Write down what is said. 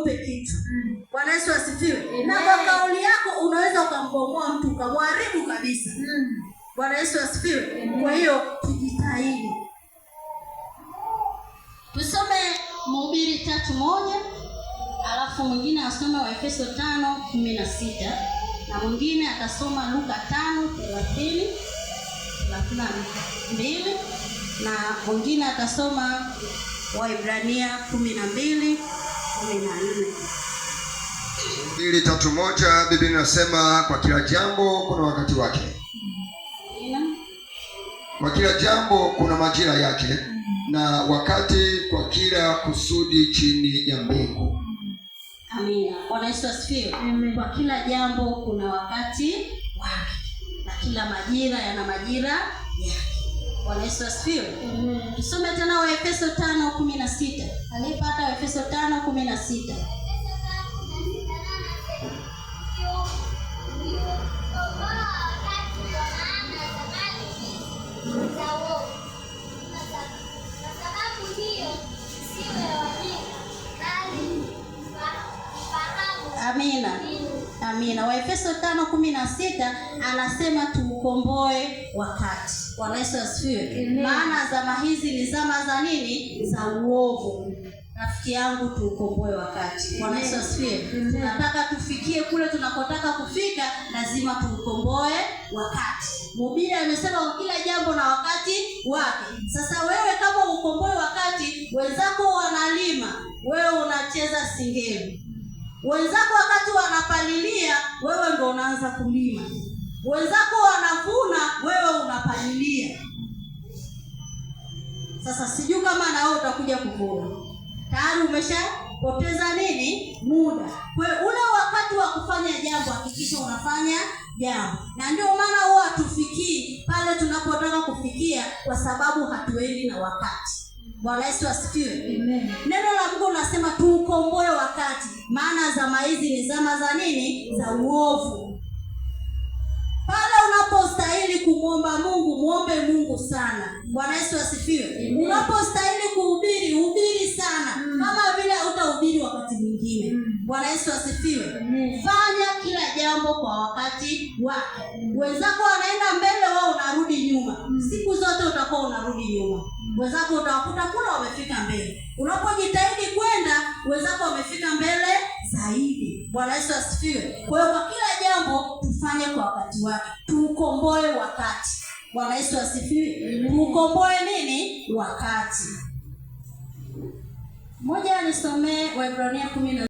umpe kitu. Bwana Yesu asifiwe. Na kwa kauli yako unaweza ukambomoa mtu, ukamharibu kabisa. Bwana Yesu asifiwe. Kwa hiyo tujitahidi. Tusome Mhubiri 3:1, alafu mwingine asome Waefeso 5:16, na mwingine atasoma Luka 5:30-32, na mwingine atasoma Waebrania 12:14. Mhubiri 3:1, Biblia inasema kwa kila jambo kuna wakati wake. Kwa kila jambo kuna majira yake, na wakati kwa kila kusudi chini ya mbingu. Amina. Bwana Yesu asifiwe. Kwa kila jambo kuna wakati wake, na kila majira yana majira yake. Bwana Yesu asifiwe. Tusome tena Waefeso 5:16. Alipata Waefeso 5:16. Amina. Amina. Waefeso 5:16 anasema tuukomboe wakati. Bwana Yesu asifiwe. Maana zama hizi ni zama za nini? Za uovu. Rafiki yangu, tuukomboe wakati. Bwana Yesu asifiwe. Tunataka tufikie kule tunakotaka kufika, lazima tuukomboe wakati. Mhubiri amesema kwa kila jambo na wakati wake. Sasa wewe kama ukomboe wakati, wenzako wanalima, wewe unacheza singeli. Wenzako wakati wanapalilia, wewe ndo unaanza kulima. Wenzako wanavuna, wewe unapalilia. Sasa sijui kama na wewe utakuja kuvuna. Tayari umeshapoteza nini? Muda. Kwa hiyo ule wakati wa kufanya jambo, hakikisha unafanya jambo. Na ndio maana huwa hatufikii pale tunapotaka kufikia, kwa sababu hatuendi na wakati. Bwana Yesu asifiwe. Amen. Neno la Mungu linasema tuukomboe wakati, maana zama hizi ni zama za nini? Za uovu. Pale unapostahili kumwomba Mungu, muombe Mungu sana. Bwana Yesu asifiwe. Unapostahili kuhubiri, hubiri sana. Kama vile hutahubiri wakati mwingine. Bwana Yesu asifiwe. Fanya kila jambo kwa wakati wake. Wenzako wanaenda mbele, wewe unarudi nyuma. Siku zote utakuwa unarudi nyuma. Wenzako utawakuta kule wamefika mbele. Unapojitahidi kwenda, wenzako wamefika mbele zaidi. Bwana Yesu asifiwe. Kwa hiyo kwa kila jambo tufanye kwa wakati wake. Tuukomboe wakati. Bwana Yesu asifiwe. Tuukomboe nini? Wakati. Moja nisomee Waebrania 10.